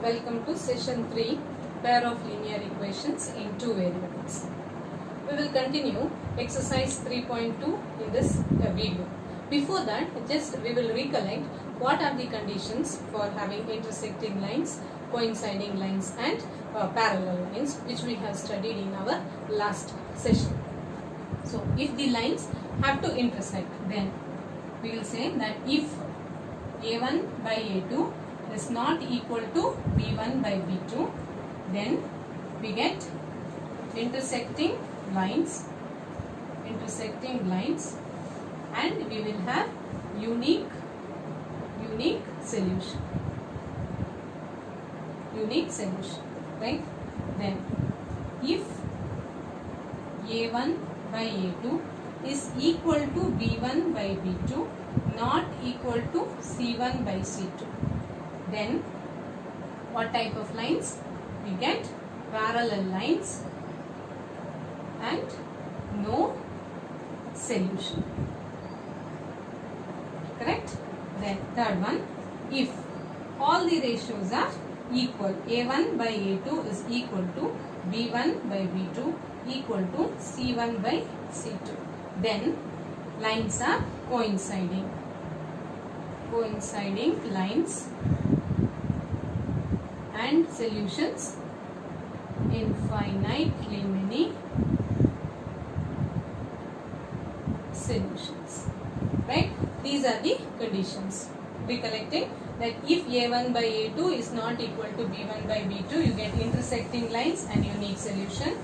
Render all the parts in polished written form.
Welcome to session 3, pair of linear equations in two variables. We will continue exercise 3.2 in this video. Before that, just we will recollect what are the conditions for having intersecting lines, coinciding lines and parallel lines, which we have studied in our last session. So, if the lines have to intersect, then we will say that if A1 by A2 is not equal to B1 by B2, then we get intersecting lines and we will have unique solution, right? Then if A1 by A2 is equal to B1 by B2 not equal to C1 by C2, then what type of lines? We get parallel lines and no solution. Correct? Then third one, if all the ratios are equal, A1 by A2 is equal to B1 by B2 equal to C1 by C2, then lines are coinciding lines and solutions infinitely many solutions, right? These are the conditions. Recollecting that if A1 by A2 is not equal to B1 by B2, you get intersecting lines and unique solution.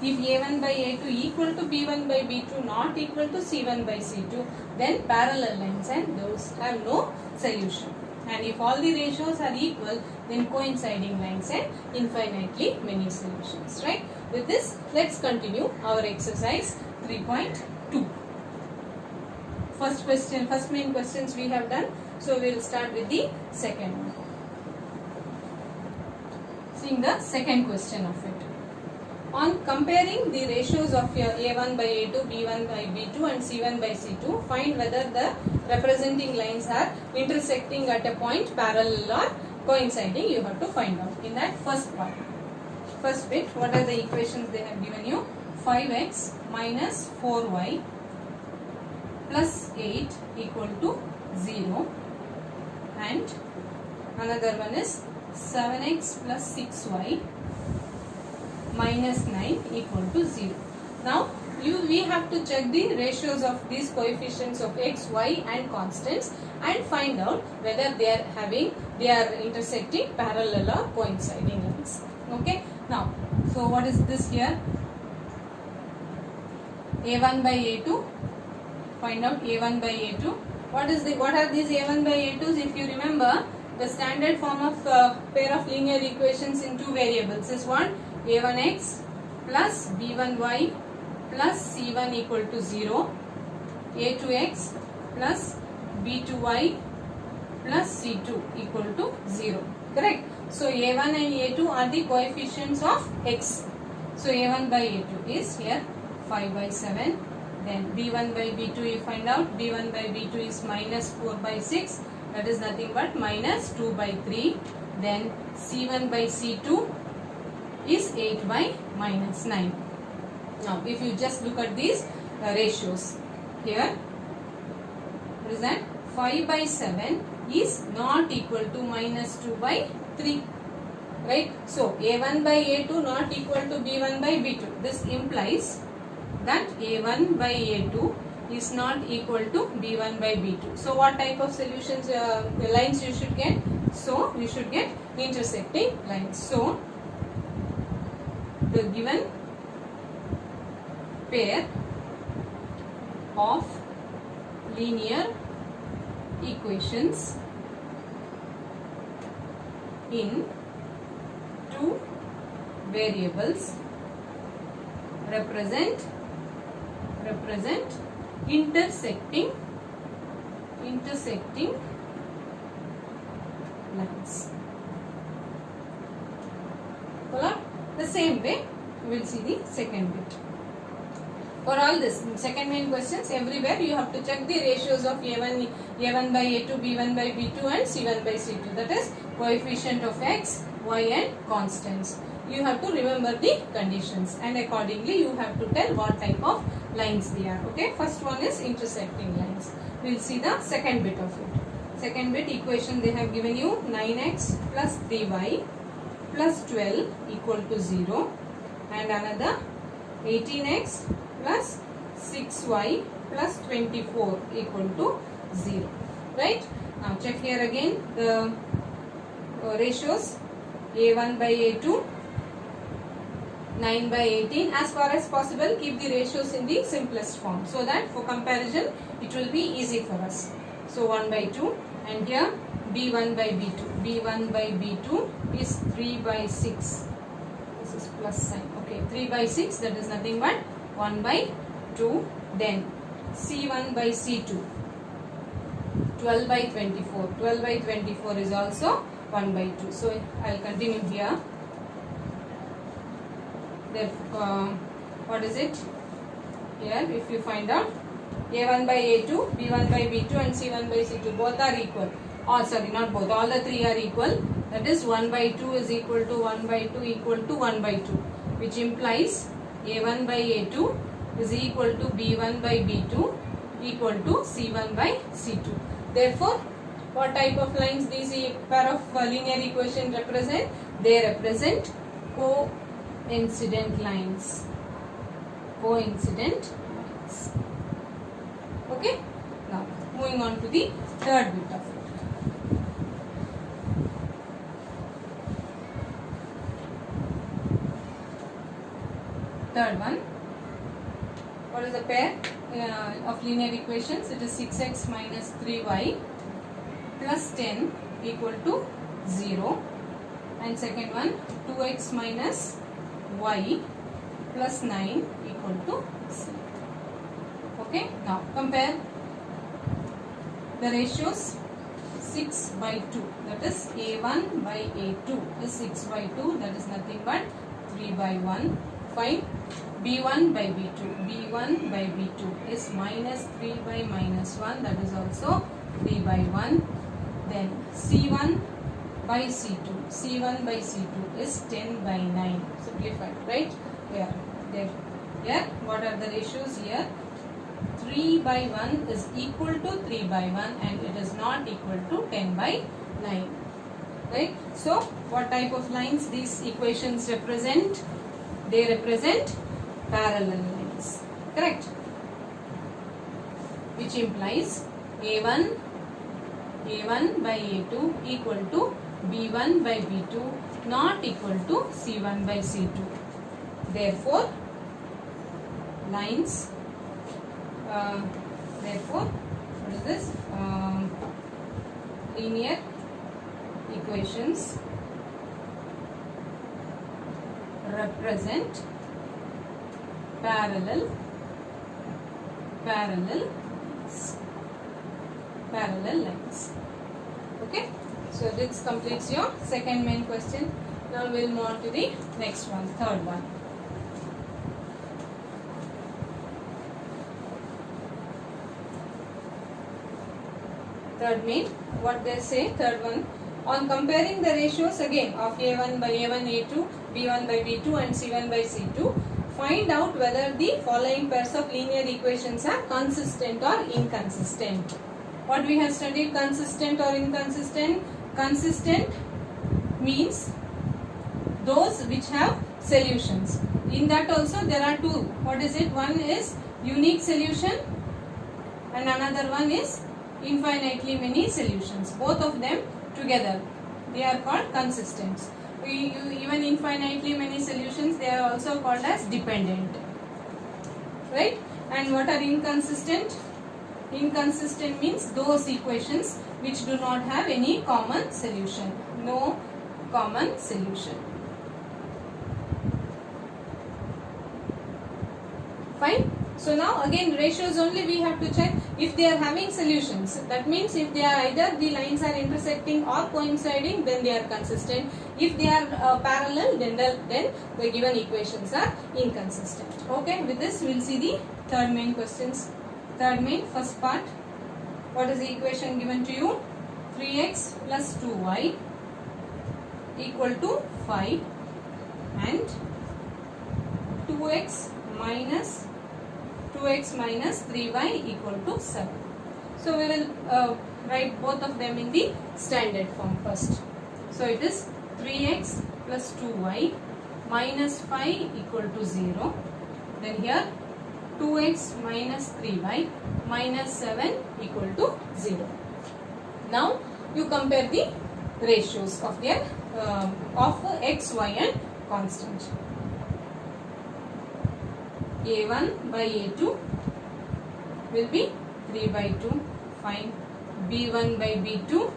If A1 by A2 equal to B1 by B2 not equal to C1 by C2, then parallel lines and those have no solution. And if all the ratios are equal, then coinciding lines and infinitely many solutions, right? With this, let's continue our exercise 3.2. First main questions we have done. So we will start with the second one. Seeing the second question of it. On comparing the ratios of your A1 by A2, B1 by B2 and C1 by C2, find whether the representing lines are intersecting at a point parallel or coinciding. You have to find out in that first part. First bit, what are the equations they have given you? 5x minus 4y plus 8 equal to 0, and another one is 7x plus 6y minus 9 equal to 0. Now we have to check the ratios of these coefficients of x, y and constants and find out whether they are intersecting parallel or coinciding lines. Okay. Now, so what is this here? A1 by A2. Find out A1 by A2. What are these A1 by A2s? If you remember, the standard form of pair of linear equations in two variables is what? A1x plus B1y plus C1 equal to 0, A2x plus B2y plus C2 equal to 0. Correct? So A1 and A2 are the coefficients of x. So A1 by A2 is here 5 by 7. Then B1 by B2 you find out. B1 by B2 is minus 4 by 6. That is nothing but minus 2 by 3. Then C1 by C2 is 8 by minus 9. Now, if you just look at these ratios here, what is that? 5 by 7 is not equal to minus 2 by 3, right? So, A1 by A2 not equal to B1 by B2. This implies that A1 by A2 is not equal to B1 by B2. So, what type of solutions, lines you should get? So, you should get intersecting lines. So, the given pair of linear equations in two variables represent intersecting lines. Follow? The same way we will see the second bit. For all this second main questions, everywhere you have to check the ratios of A1 by A2, B1 by B2 and C1 by C2. That is coefficient of X, Y and constants. You have to remember the conditions and accordingly you have to tell what type of lines they are. Okay, first one is intersecting lines. We will see the second bit of it. Second bit equation, they have given you 9x plus 3y plus 12 equal to 0 and another 18x plus 6y plus 24 equal to 0. Right? Now check here again the ratios. A1 by A2, 9 by 18. As far as possible, keep the ratios in the simplest form so that for comparison it will be easy for us. So 1 by 2 and here B1 by B2. B1 by B2 is 3 by 6. This is plus sign. Okay, 3 by 6, that is nothing but 1 by 2. Then C1 by C2, 12 by 24. 12 by 24 is also 1 by 2. So I will continue here. Therefore, what is it? Here, if you find out, A1 by A2, B1 by B2 and C1 by C2, both are equal. Oh, sorry, not both. All the three are equal. That is 1 by 2 is equal to 1 by 2 equal to 1 by 2, which implies A1 by A2 is equal to B1 by B2 equal to C1 by C2. Therefore, what type of lines these pair of linear equation represent? They represent coincident lines. Coincident lines. Okay. Now, moving on to the third bit of it. Third one. What is the pair of linear equations? It is 6x minus 3y plus 10 equal to 0. And second one, 2x minus y plus 9 equal to 0. Okay, now compare the ratios. 6 by 2, that is A1 by A2 is 6 by 2, that is nothing but 3 by 1. Find B1 by B2. B1 by B2 is minus 3 by minus 1, that is also 3 by 1. Then C1 by C2. C1 by C2 is 10 by 9. Simplified, right? Here. There. Here, what are the ratios here? 3 by 1 is equal to 3 by 1 and it is not equal to 10 by 9. Right? So, what type of lines these equations represent? They represent parallel lines. Correct? Which implies A1 by A2 equal to B1 by B2 not equal to C1 by C2. Therefore, lines, what is this? Linear equations represent parallel lines. Okay, so this completes your second main question. Now we will move on to the next one, third one. Third main, what they say, third one, on comparing the ratios again of A1 by A1, A2, B1 by B2 and C1 by C2, find out whether the following pairs of linear equations are consistent or inconsistent. What we have studied, consistent or inconsistent? Consistent means those which have solutions. In that also there are two. What is it? One is unique solution and another one is infinitely many solutions. Both of them together, they are called consistent. Even infinitely many solutions, they are also called as dependent. Right? And what are inconsistent? Inconsistent means those equations which do not have any common solution. No common solution. Fine? So now again ratios only we have to check if they are having solutions. That means if they are either the lines are intersecting or coinciding, then they are consistent. If they are parallel, then the given equations are inconsistent. Okay, with this we will see the third main questions. Third main, first part. What is the equation given to you? 3x plus 2y equal to 5 and 2x minus 3y equal to 7. So we will write both of them in the standard form first. So it is 3x plus 2y minus 5 equal to 0. Then here 2x minus 3y minus 7 equal to 0. Now you compare the ratios of their of x, y and constant. a1 by a2 will be 3 by 2. Fine. b1 by b2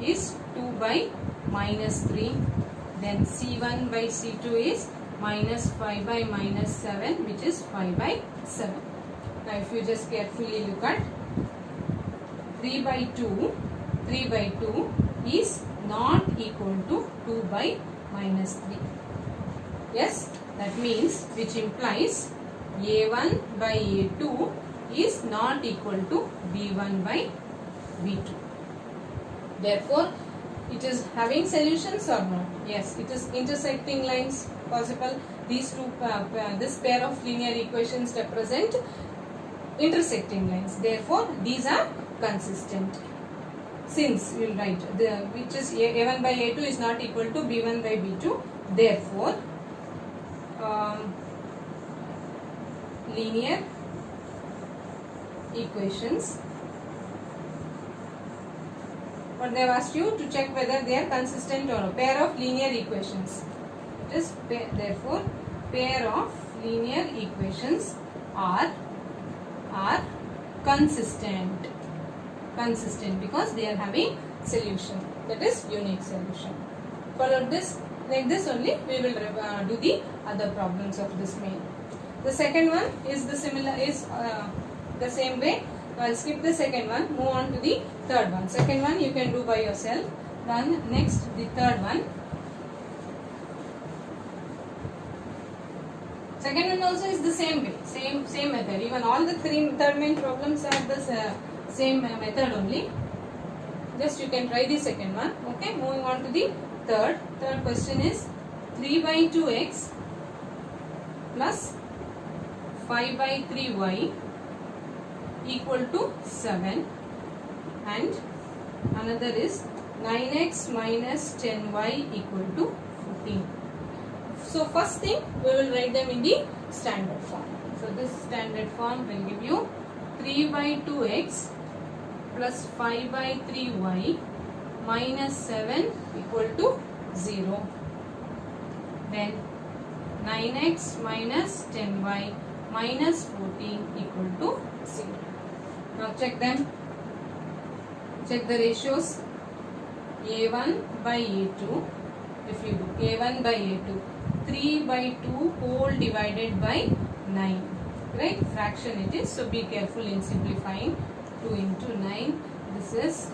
is 2 by minus 3. Then c1 by c2 is minus 5 by minus 7, which is 5 by 7. Now if you just carefully look at 3 by 2 is not equal to 2 by minus 3. Yes, that means, which implies a1 by a2 is not equal to b1 by b2. Therefore, it is having solutions or not? Yes, it is intersecting lines possible. These two, this pair of linear equations represent intersecting lines. Therefore, these are consistent. Since we will write which is a1 by a2 is not equal to b1 by b2. Therefore, linear equations. What they have asked you to check whether they are consistent or a pair of linear equations. It is therefore pair of linear equations are consistent. Consistent because they are having solution, that is unique solution. Follow this like this only. We will do the other problems of this main. The second one is the same way. I'll skip the second one, move on to the third one. Second one you can do by yourself. Then next the third one. Second one also is the same way, same method. Even all the third main problems are the same method only. Just you can try the second one. Okay, moving on to the third question is 3 by 2x plus 5 by 3y equal to 7 and another is 9x minus 10y equal to 14. So first thing we will write them in the standard form. So this standard form will give you 3 by 2x plus 5 by 3y minus 7 equal to 0. Then 9x minus 10y minus 14 equal to 0. Now check them. Check the ratios. a1 by a2. If you do a1 by a2, 3 by 2 whole divided by 9. Right? Fraction it is. So be careful in simplifying. 2 into 9. This is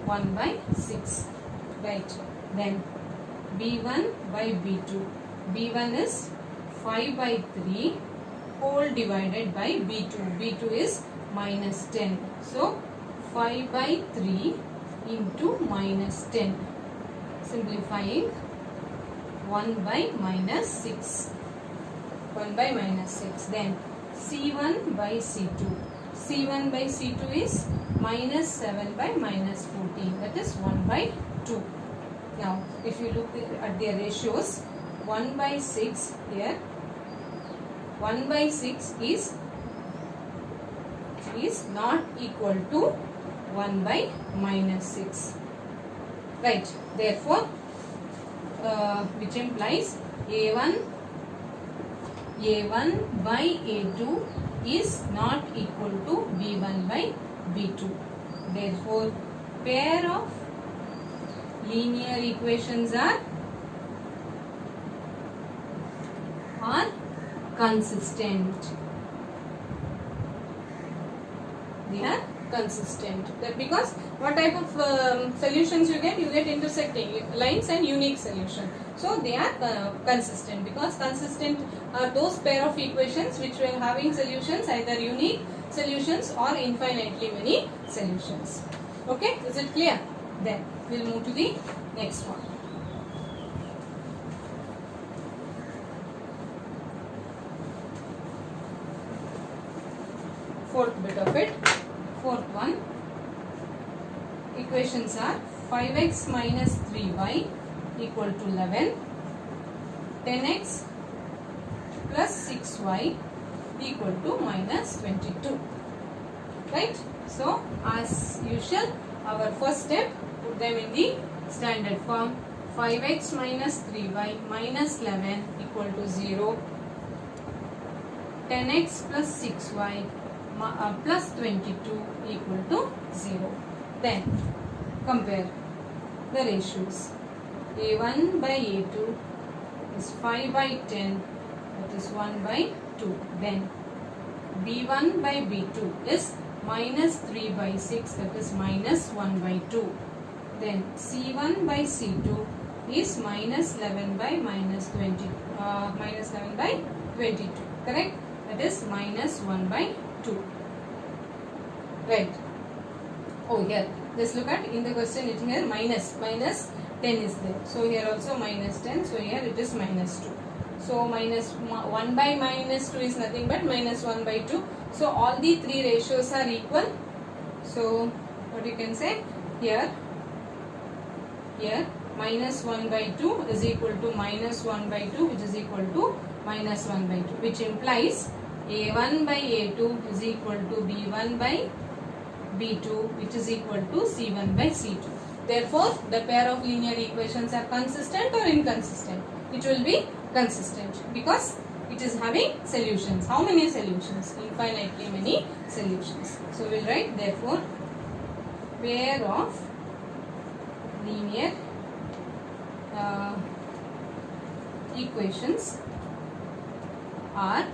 1 by 6. Right. Then b1 by b2. b1 is 5 by 3 whole divided by b2. b2 is minus 10. So 5 by 3 into minus 10. Simplifying 1 by minus 6. 1 by minus 6. Then c1 by c2. c1 by c2 is minus 7 by minus 14. That is 1 by 2. Now if you look at their ratios, 1 by 6 here. 1 by 6 is not equal to 1 by minus 6. Right. Therefore, which implies a1 by a2 is not equal to b1 by b2. Therefore, pair of linear equations are consistent. They are consistent. That because what type of solutions you get intersecting lines and unique solution. So they are consistent, because consistent are those pair of equations which were having solutions, either unique solutions or infinitely many solutions. Okay, is it clear? Then we'll move to the next one. Fourth bit of it. Fourth one. Equations are 5x minus 3y equal to 11, 10x plus 6y equal to minus 22. Right? So, as usual, our first step, put them in the standard form. 5x minus 3y minus 11 equal to 0. 10x plus 6y plus 22 equal to 0. Then compare the ratios. A1 by A2 is 5 by 10, that is 1 by 2. Then B1 by B2 is minus 3 by 6, that is minus 1 by 2. Then C1 by C2 is minus 11 by minus 20, minus 11 by 22. Correct? That is minus 1 by 2. Right? Oh, here. Just look at in the question it here minus 10 is there. So here also minus 10. So here it is minus 2. So minus 1 by minus 2 is nothing but minus 1 by 2. So all the three ratios are equal. So what you can say here minus 1 by 2 is equal to minus 1 by 2, which is equal to minus 1 by 2, which implies A1 by A2 is equal to B1 by B2, which is equal to C1 by C2. Therefore, the pair of linear equations are consistent or inconsistent? It will be consistent because it is having solutions. How many solutions? Infinitely many solutions. So, we will write therefore, pair of linear equations are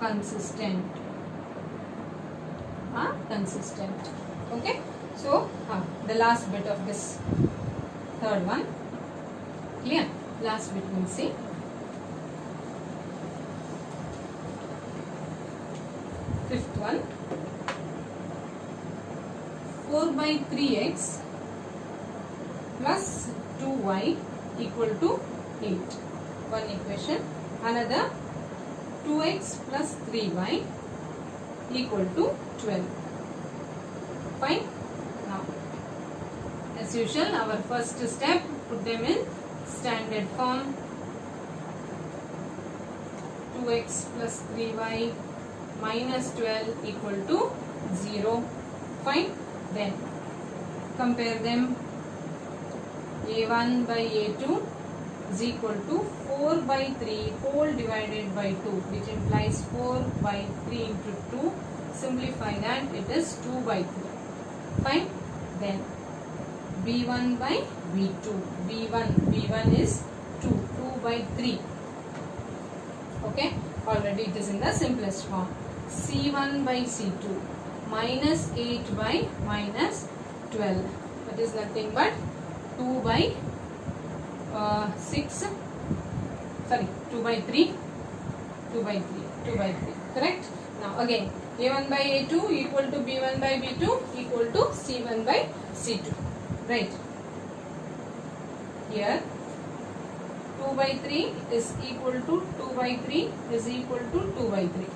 consistent. Okay. So the last bit of this third one. Clear? Last bit we'll see. Fifth one. 4 by 3x plus 2y equal to 8. One equation. Another 2x plus 3y equal to 12. Fine. Now, as usual, our first step, put them in standard form. 2x plus 3y minus 12 equal to 0. Fine. Then compare them. A1 by A2 is equal to 4 by 3 whole divided by 2, which implies 4 by 3 into 2. Simplify that, it is 2 by 3. Fine. Then B1 by B2. B1 is 2 by 3. Okay. Already it is in the simplest form. C1 by C2 minus 8 by minus 12. That is nothing but 2 by 2 by 3. Correct? Now again, A1 by A2 equal to B1 by B2 equal to C1 by C2. Right? Here 2 by 3 is equal to 2 by 3 is equal to 2 by 3.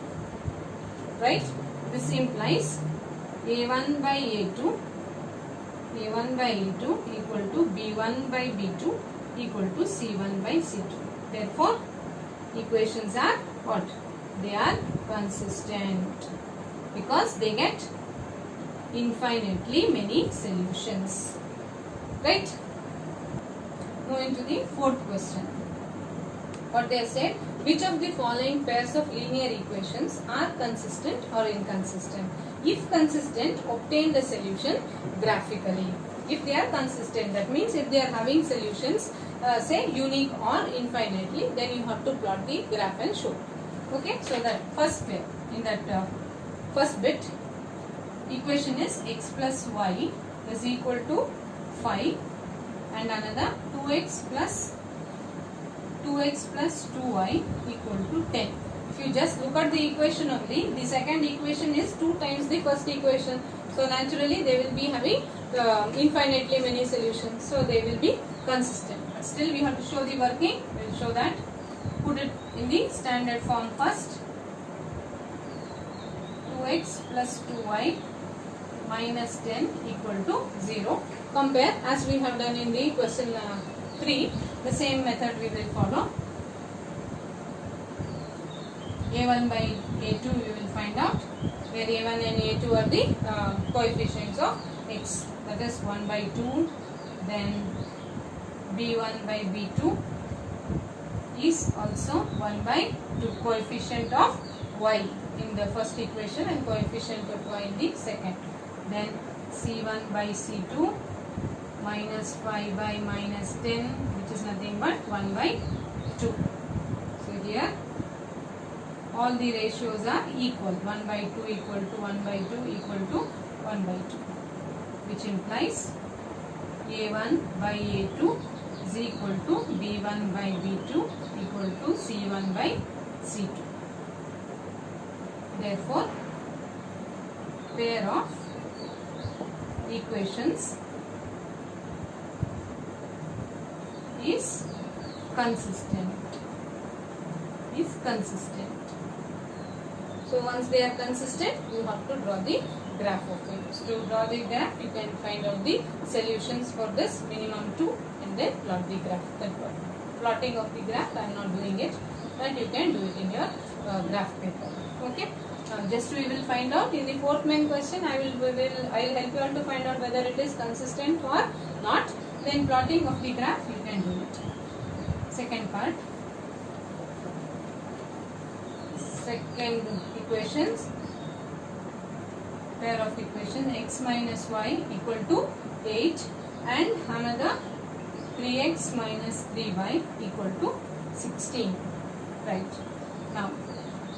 Right? This implies A1 by A2 equal to B1 by B2 equal to C1 by C2. Therefore, equations are what? They are consistent because they get infinitely many solutions. Right? Moving to the fourth question. What they said, which of the following pairs of linear equations are consistent or inconsistent? If consistent, obtain the solution graphically. If they are consistent, that means if they are having solutions, say unique or infinitely, then you have to plot the graph and show. Okay, so that first pair, in that first bit, equation is x plus y is equal to 5 and another 2x plus 2y equal to 10. If you just look at the equation only, the second equation is 2 times the first equation. So naturally they will be having infinitely many solutions. So they will be consistent. But still we have to show the working. We will show that. Put it in the standard form first. 2x plus 2y minus 10 equal to 0. Compare as we have done in the question 3. The same method we will follow. A1 by A2 we will find out, where A1 and A2 are the coefficients of x. That is 1 by 2. Then B1 by B2 is also 1 by 2, coefficient of y in the first equation and coefficient of y in the second. Then C1 by C2 minus 5 by minus 10, which is nothing but 1 by 2. So here all the ratios are equal. 1 by 2 equal to 1 by 2 equal to 1 by 2, which implies A1 by A2 is equal to B1 by B2 equal to C1 by C2. Therefore, pair of equations is consistent. So once they are consistent, you have to draw the graph of it. To draw the graph, you can find out the solutions for this minimum 2 and then plot the graph. That plotting of the graph, I am not doing it, but you can do it in your graph paper. Okay. Just we will find out in the fourth main question. I will help you all to find out whether it is consistent or not. Then plotting of the graph, you can do it. Second part. Second equations, pair of equations, x minus y equal to 8 and another 3x minus 3y equal to 16. Right. Now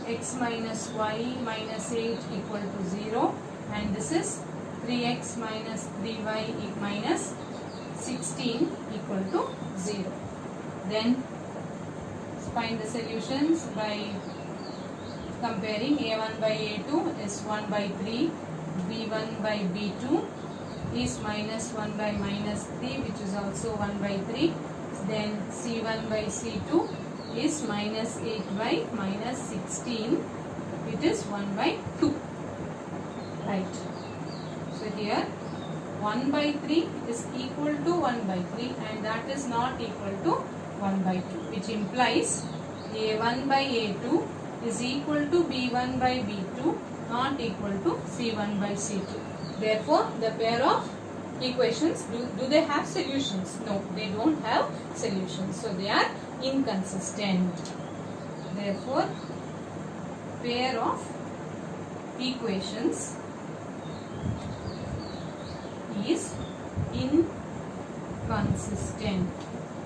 x minus y minus 8 equal to 0 and this is 3x minus 3y minus 16 equal to 0. Then find the solutions by comparing. A1 by A2 is 1 by 3, B1 by B2 is minus 1 by minus 3, which is also 1 by 3. Then C1 by C2 is minus 8 by minus 16, it is 1 by 2. Right. So here 1 by 3 is equal to 1 by 3 and that is not equal to 1 by 2, which implies A1 by A2 is equal to B1 by B2, not equal to C1 by C2. Therefore, the pair of equations, do they have solutions? No, they don't have solutions. So, they are inconsistent. Therefore, pair of equations is inconsistent.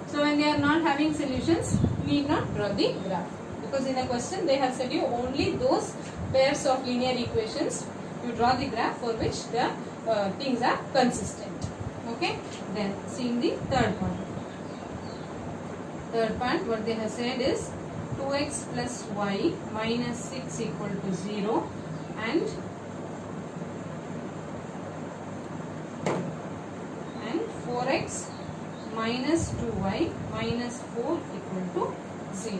So, when they are not having solutions, need not draw the graph. Because in a question they have said you only those pairs of linear equations you draw the graph for which the things are consistent. Okay. Then seeing the third one. Third part, what they have said is 2x plus y minus 6 equal to 0 and 4x minus 2y minus 4 equal to 0.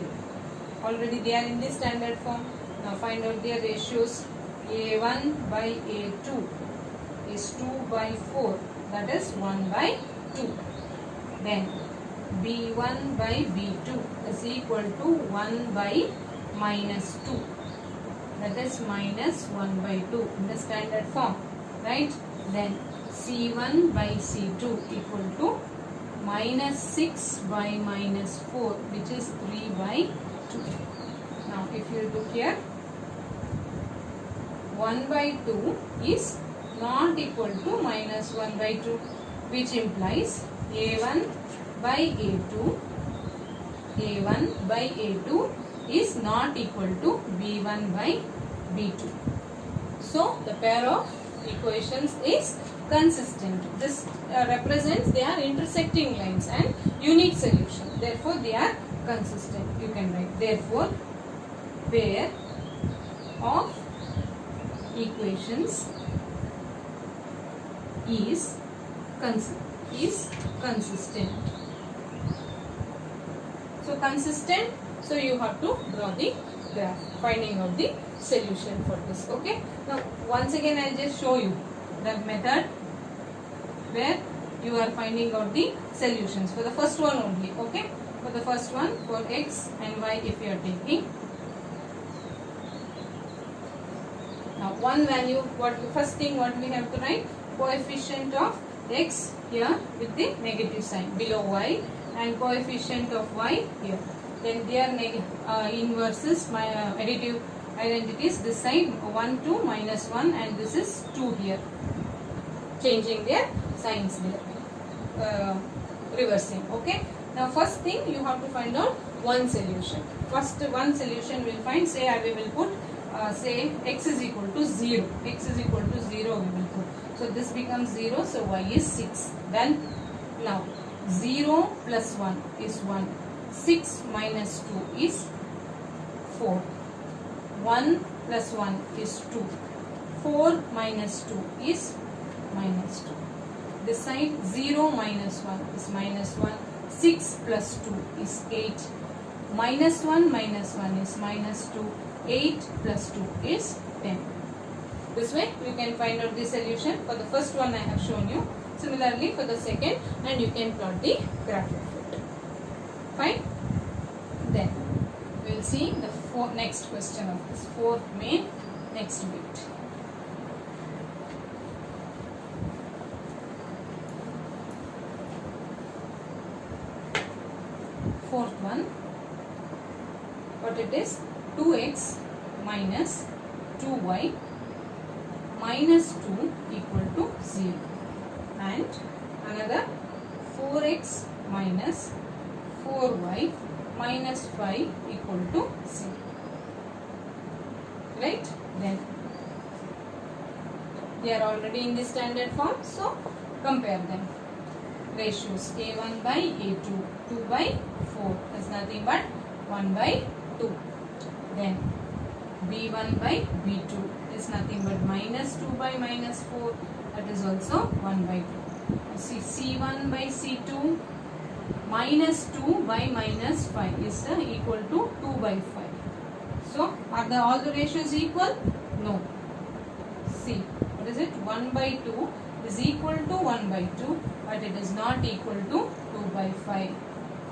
Already they are in the standard form. Now find out their ratios. A1 by A2 is 2 by 4, that is 1 by 2. Then B1 by B2 is equal to 1 by minus 2, that is minus 1 by 2 in the standard form. Right. Then C1 by C2 equal to minus 6 by minus 4, which is 3 by 2. Now if you look here, 1 by 2 is not equal to minus 1 by 2, which implies A1 by A2 is not equal to B1 by B2. So the pair of equations is consistent. This represents they are intersecting lines and unique solution. Therefore, they are consistent. You can write. Therefore, pair of equations is consistent. So consistent. So you have to draw the graph, finding out the solution for this. Okay. Now once again I'll just show you the method where you are finding out the solutions for the first one only. Okay. For the first one, for x and y, if you are taking. Now one value, first thing what we have to write, coefficient of x here with the negative sign below y, and coefficient of y here. Then their inverses, my additive identities, this side 1 2 minus 1 and this is 2 here. Changing their signs there. Reversing. Okay. Now first thing you have to find out one solution. First one solution we'll find, say we will put say x is equal to 0. X is equal to 0 we will put. So this becomes 0, so y is 6. Then now 0 plus 1 is 1. 6 minus 2 is 4. 1 plus 1 is 2. 4 minus 2 is minus 2. This side 0 minus 1 is minus 1. 6 plus 2 is 8. Minus 1 is minus 2. 8 plus 2 is 10. This way you can find out the solution. For the first one I have shown you. Similarly for the second, and you can plot the graph of it. Fine. Then we will see the next question of this fourth main next bit. Fourth one, what it is, 2x minus 2y minus 2 equal to 0, and another 4x minus 4y minus 5 equal to 0. Right? Then they are already in the standard form, so compare them. Ratios a1 by a2, 2 by 4 is nothing but 1 by 2. Then b1 by b2 is nothing but minus 2 by minus 4, that is also 1 by 2. See, c1 by c2 minus 2 by minus 5 is equal to 2 by 5. So are all the ratios equal? No. See, what is it? 1 by 2 is equal to 1 by 2, but it is not equal to 2 by 5,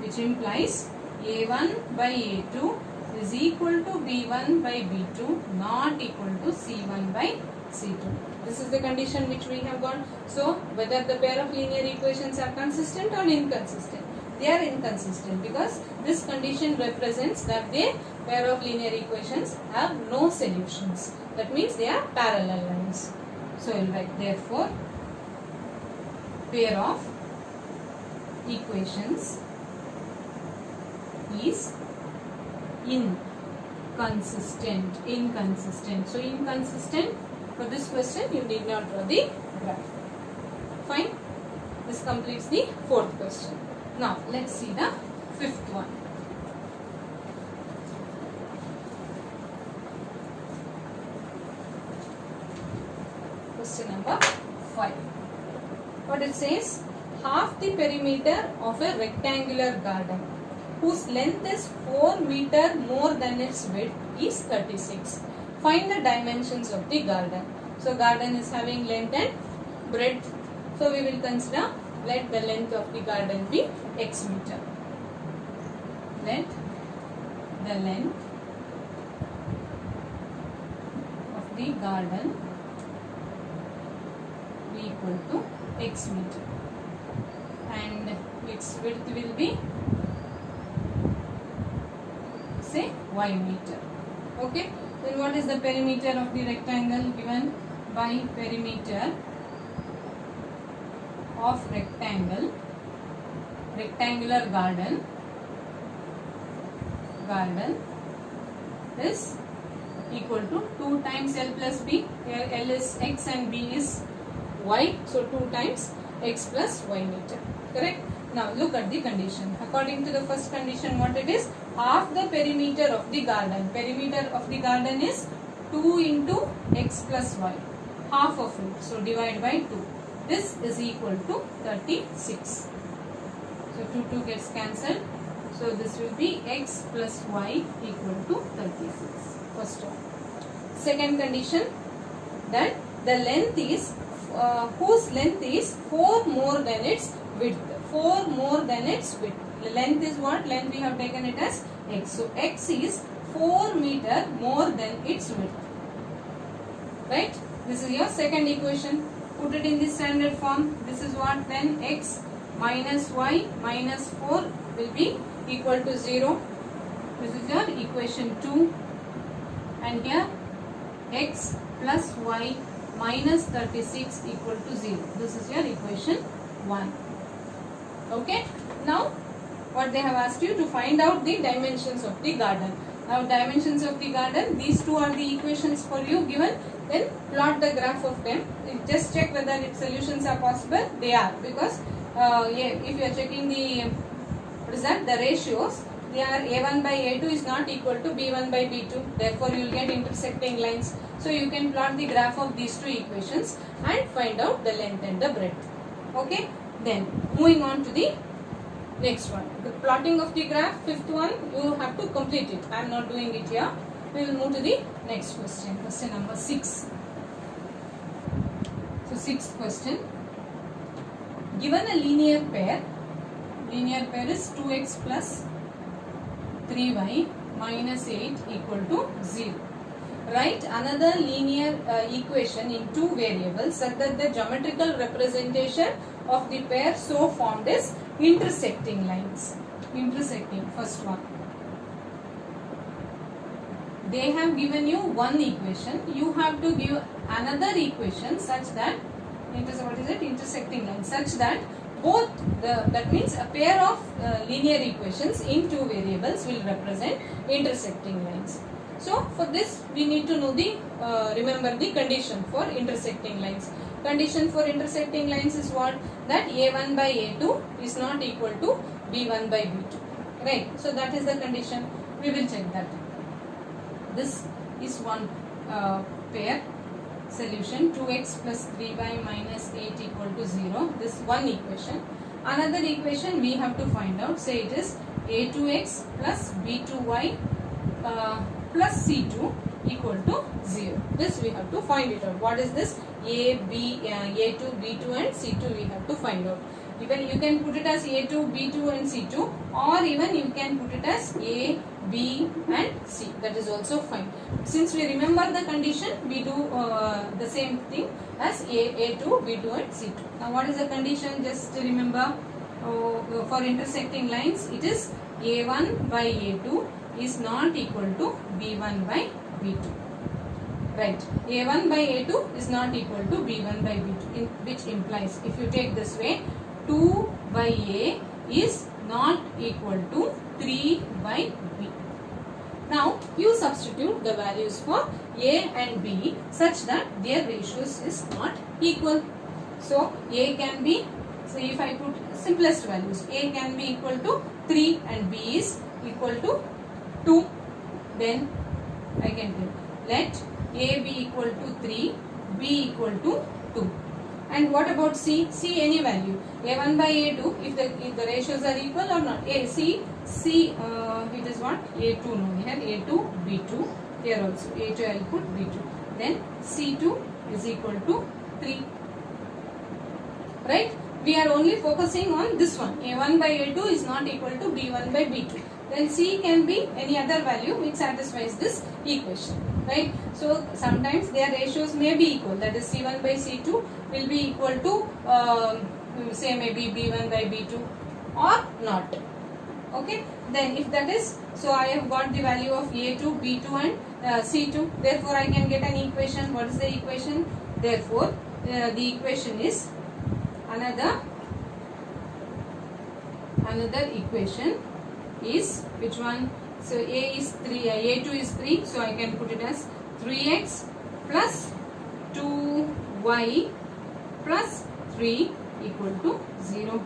which implies a1 by a2 is equal to b1 by b2, not equal to c1 by c2. This is the condition which we have got. So whether the pair of linear equations are consistent or inconsistent, they are inconsistent because this condition represents that the pair of linear equations have no solutions. That means they are parallel lines. So I will write, therefore pair of equations is inconsistent. So inconsistent, for this question you need not draw the graph. Fine. This completes the fourth question. Now let's see the fifth one. Question number 5. What it says, half the perimeter of a rectangular garden whose length is 4 meter more than its width is 36. Find the dimensions of the garden. So garden is having length and breadth. So we will consider, let the length of the garden be x meter. Let the length of the garden be equal to x meter, and its width will be, say, y meter. Okay. Then what is the perimeter of the rectangle given by perimeter of rectangular garden is equal to 2 times L plus B. Here L is X and B is Y. So 2 times X plus Y meter. Correct? Now look at the condition. According to the first condition, what it is? Half the perimeter of the garden. Perimeter of the garden is 2 into X plus Y. Half of it. So divide by 2. This is equal to 36. So 2 gets cancelled. So this will be X plus Y equal to 36. First one. Second condition, that the length is whose length is 4 more than its width. 4 more than its width. The length is what? Length we have taken it as X. So X is 4 meter more than its width. Right? This is your second equation. Put it in the standard form. This is what? Then X minus Y minus 4 will be equal to 0. This is your equation 2. And here X plus Y minus 36 equal to 0. This is your equation 1. Okay. Now what they have asked you to find out the dimensions of the garden. Now dimensions of the garden, these two are the equations for you given. Then plot the graph of them. Just check whether its solutions are possible. They are, because if you are checking the what is that, the ratios, they are A1 by A2 is not equal to B1 by B2. Therefore you will get intersecting lines. So you can plot the graph of these two equations and find out the length and the breadth. Okay. Then moving on to the next one. The plotting of the graph, fifth one, you have to complete it. I am not doing it here. We will move to the next question. Question number 6. So sixth question. Given a linear pair is 2x plus 3y minus 8 equal to 0. Write another linear equation in two variables such that the geometrical representation of the pair so formed is intersecting lines. Intersecting, first one. They have given you one equation. You have to give another equation such that what is it? Intersecting lines, such that both that means a pair of linear equations in two variables will represent intersecting lines. So for this we need to know the remember the condition for intersecting lines. Condition for intersecting lines is what? That A1 by A2 is not equal to B1 by B2. Right? So that is the condition. We will check that. This is one pair. Solution 2x plus 3y minus 8 equal to 0. This one equation. Another equation we have to find out. Say it is a2x plus b2y plus c2 equal to 0. This we have to find it out. What is this? A2, B2 and C2 we have to find out. Even you can put it as A2, B2 and C2, or even you can put it as A, B and C. That is also fine. Since we remember the condition, we do the same thing as A2, B2 and C2. Now what is the condition? Just remember for intersecting lines, it is A1 by A2 is not equal to B1 by B2. Right. A1 by A2 is not equal to B1 by B2, which implies, if you take this way, 2 by A is not equal to 3 by B. Now, you substitute the values for A and B such that their ratios is not equal. So, A can be, so if I put simplest values, A can be equal to 3 and B is equal to 2. Then, I can do, let A be equal to 3, B equal to 2. And what about C? C any value. A1 by A2, if the ratios are equal or not. C, it is what? A2 no, here A2, B2, here also A2 I will put B2. Then C2 is equal to 3. Right? We are only focusing on this one. A1 by A2 is not equal to B1 by B2. Then C can be any other value which satisfies this equation. Right? So sometimes their ratios may be equal. That is C1 by C2 will be equal to say maybe B1 by B2 or not. Okay. Then if that is, so I have got the value of A2, B2 and C2. Therefore I can get an equation. What is the equation? Therefore the equation is another equation is which one? So A is 3, A2 is 3, so I can put it as 3x plus 2y plus 3 equal to 0.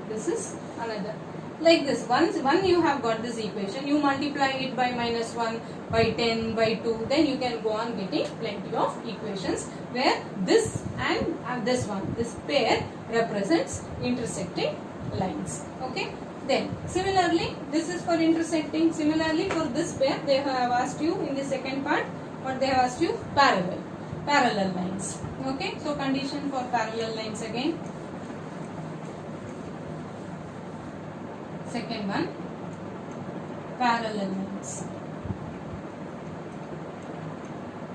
This is another. Like this, once you have got this equation, you multiply it by minus 1, by 10, by 2, then you can go on getting plenty of equations where this and this one, this pair represents intersecting lines. Okay. Then similarly, this is for intersecting. Similarly, for this pair, they have asked you in the second part, what they have asked you, parallel lines. Okay. So condition for parallel lines again. Second one, parallel lines.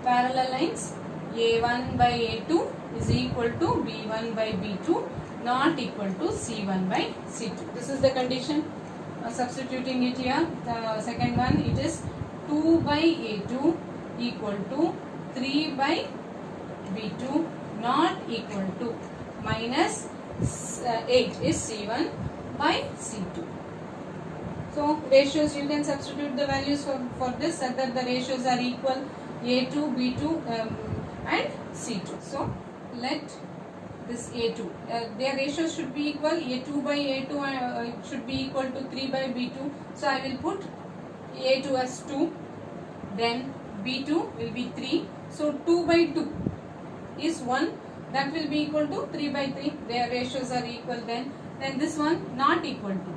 Parallel lines, A1 by A2 is equal to B1 by B2, not equal to C1 by C2. This is the condition. Substituting it here, the second one, it is 2 by A2 equal to 3 by B2, not equal to minus 8 is C1 by C2. So ratios, you can substitute the values for this so that the ratios are equal, A2, B2 and C2. So let this A2, their ratios should be equal, A2 by A2 should be equal to 3 by B2. So I will put A2 as 2, then B2 will be 3. So 2 by 2 is 1, that will be equal to 3 by 3. Their ratios are equal then. Then this one not equal to.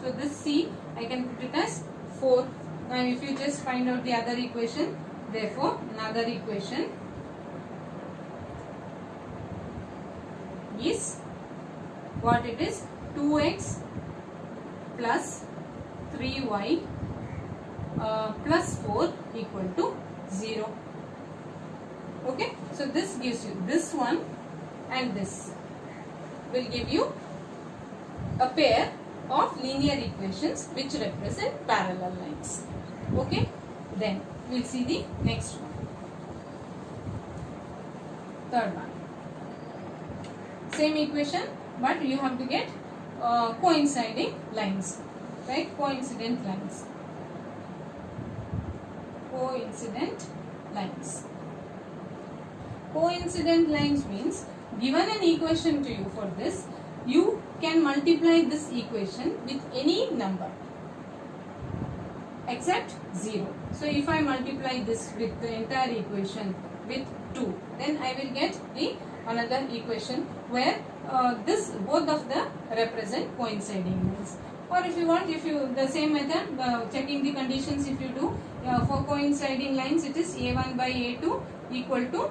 So this C, I can put it as 4. Now if you just find out the other equation, therefore another equation is what it is, 2x plus 3y plus 4 equal to 0. Okay, so this gives you this one and this will give you a pair of linear equations which represent parallel lines. Okay, then we'll see the next one. Third one. Same equation, but you have to get coinciding lines, right? Coincident lines. Coincident lines. Coincident lines means, given an equation to you for this, you can multiply this equation with any number except 0. So if I multiply this with the entire equation with 2, then I will get the another equation where both of the represent coinciding lines. Or if you want, the same method, checking the conditions, if you do for coinciding lines, it is A1 by A2 equal to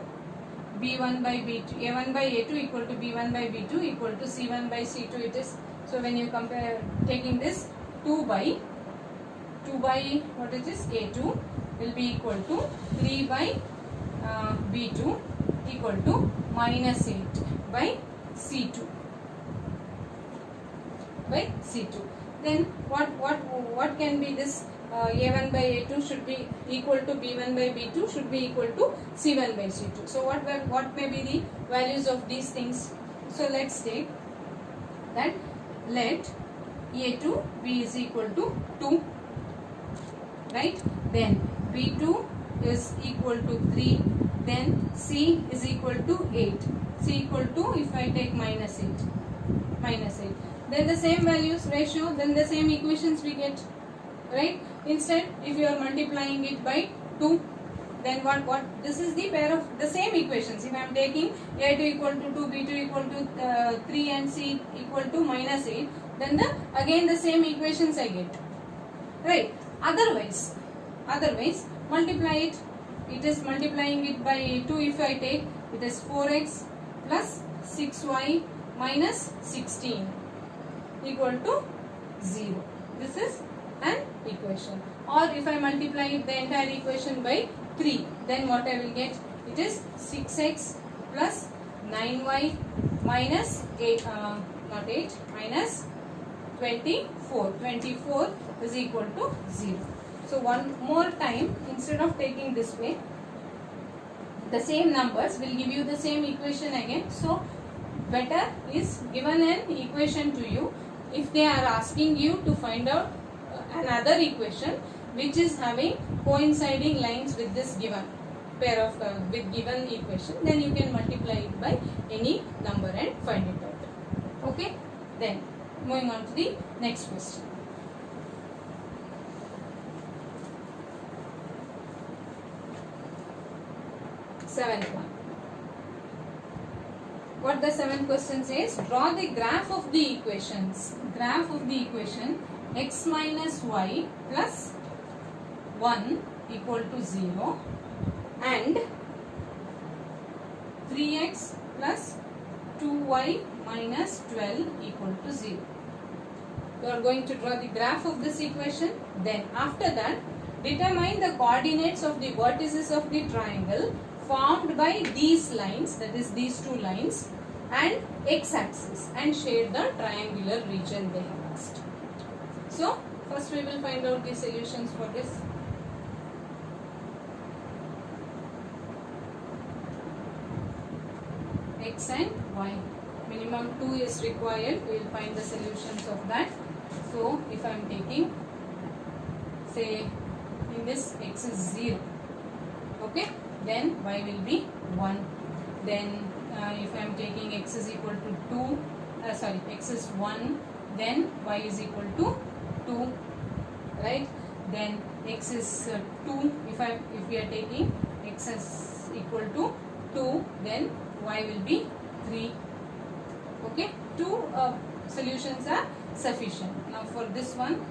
B1 by B2, A1 by A2 equal to B1 by B2 equal to C1 by C2 it is. So when you compare, taking this 2 by what it is, A2 will be equal to 3 by B2 equal to minus 8 by C2 by C2. Then what can be this? A1 by A2 should be equal to B1 by B2 should be equal to C1 by C2. So what may be the values of these things? So let's take that, let A2 B is equal to 2, right? Then B2 is equal to 3, then C is equal to 8. C equal to, if I take minus 8. Then the same values ratio, then the same equations we get, right? Instead, if you are multiplying it by 2, then what? This is the pair of the same equations. If I am taking A2 equal to 2, B2 equal to 3 and C equal to minus 8, then again the same equations I get, right? Otherwise multiply it. It is multiplying it by 2. If I take, it is 4x plus 6y minus 16 equal to 0. This is an equation. Or if I multiply it, the entire equation by 3, then what I will get? It is 6x plus 9y minus 8, not 8, minus 24. 24 is equal to 0. So one more time, instead of taking this way, the same numbers will give you the same equation again. So better is, given an equation to you, if they are asking you to find out another equation which is having coinciding lines with this given, pair of with given equation, then you can multiply it by any number and find it out. Okay, then moving on to the next question. Seventh one. What the seventh question says, draw the graph of the equations. Graph of the equation x minus y plus 1 equal to 0 and 3x plus 2y minus 12 equal to 0. You are going to draw the graph of this equation. Then after that, determine the coordinates of the vertices of the triangle formed by these lines, that is these two lines, and x-axis, and shade the triangular region they have asked. So first we will find out the solutions for this. X and y. Minimum 2 is required. We will find the solutions of that. So if I am taking, say in this x is 0, okay, then y will be 1. Then if I am taking x is equal to 2, x is 1, then y is equal to 2, right? Then x is 2. If we are taking x is equal to 2, then y will be 3. Okay, 2 solutions are sufficient. Now for this one,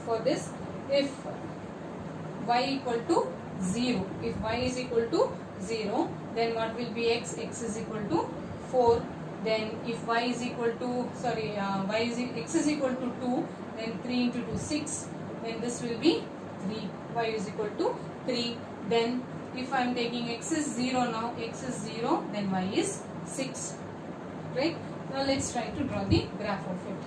for this, if y equal to 0, if y is equal to 0, then what will be x? X is equal to 4. Then if y is equal to, x is equal to 2, then 3 into 2, 6. Then this will be 3. Y is equal to 3. Then if I am taking x is 0 now, x is 0, then y is 6. Right? Now let's try to draw the graph of it.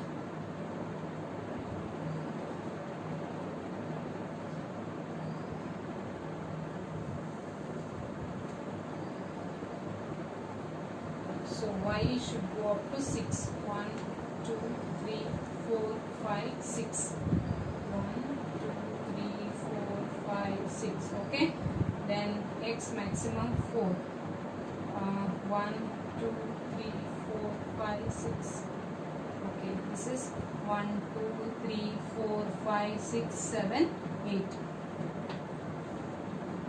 So y should go up to 6. 1, 2, 3, 4, 5, 6. 1, 2, 3, 4, 5, 6. Okay. Then x maximum 4. 1, 2, 3, 4, 5, 6. Okay. This is 1, 2, 3, 4, 5, 6, 7, 8.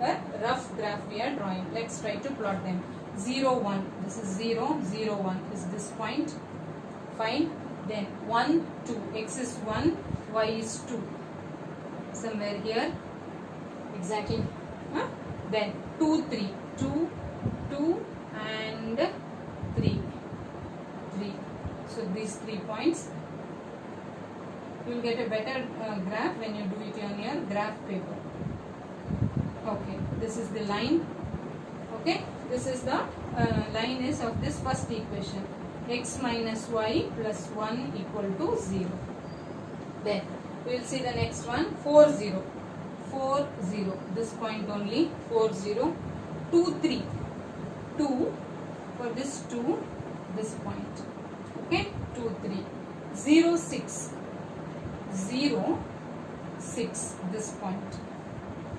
A rough graph we are drawing. Let's try to plot them. 0, 1. This is 0, 0, 1 is this point. Fine. Then 1, 2. X is 1, y is 2. Somewhere here. Exactly. Then 2, 3. 2, 2 and 3. 3. So these 3 points. You will get a better graph when you do it on your graph paper. Okay. This is the line. Okay. This is the line is of this first equation. X minus y plus 1 equal to 0. Then we will see the next one. 4, 0. 4, 0. This point only. 4, 0. 2, 3. 2. For this 2, this point. Okay. 2, 3. 0, 6. 0, 6. This point.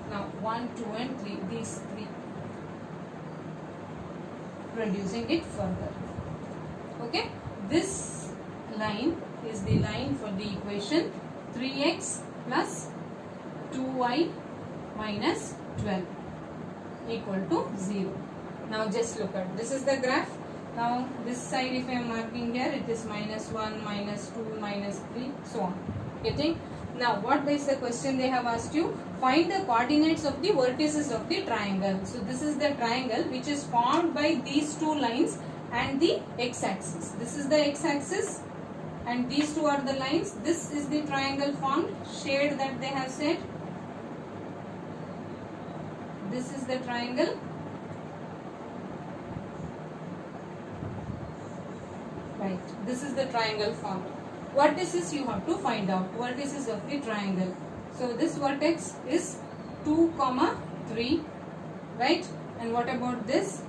Now 1, 2 and 3. These 3. Reducing it further. Okay, this line is the line for the equation 3x plus 2y minus 12 equal to 0. Now just look at this is the graph. Now this side if I am marking here, it is minus 1, minus 2, minus 3, so on. Getting? Now what is the question they have asked you? Find the coordinates of the vertices of the triangle. So this is the triangle which is formed by these two lines and the x-axis. This is the x-axis and these two are the lines. This is the triangle formed, shade that they have said. This is the triangle. Right. This is the triangle formed. Vertices you have to find out. Vertices of the triangle. So this vertex is 2, 3, right? And what about this?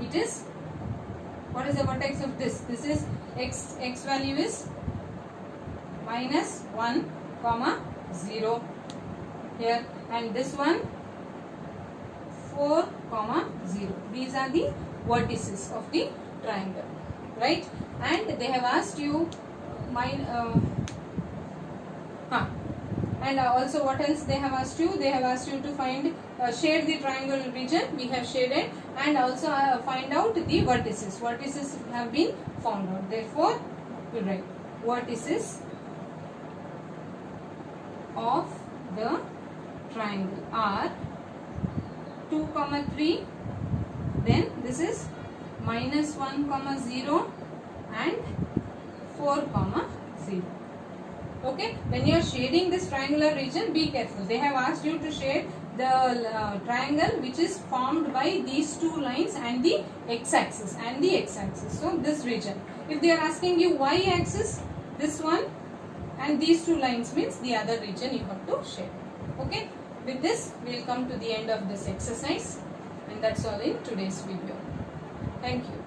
It is What is the vertex of this? This is x value is minus 1 comma 0 here, and this one 4 comma 0. These are the vertices of the triangle, right? And they have asked you and also what else they have asked you? They have asked you to find shade the triangle region. We have shaded, and also find out the vertices. Vertices have been found out. Therefore, you write vertices of the triangle are 2 comma 3. Then this is minus 1 comma 0 and 4 comma 0. Okay, when you are shading this triangular region, be careful. They have asked you to shade the triangle which is formed by these two lines and the x-axis and the x-axis. So this region. If they are asking you y-axis, this one and these two lines means the other region you have to shade. Okay, with this we will come to the end of this exercise, and that's all in today's video. Thank you.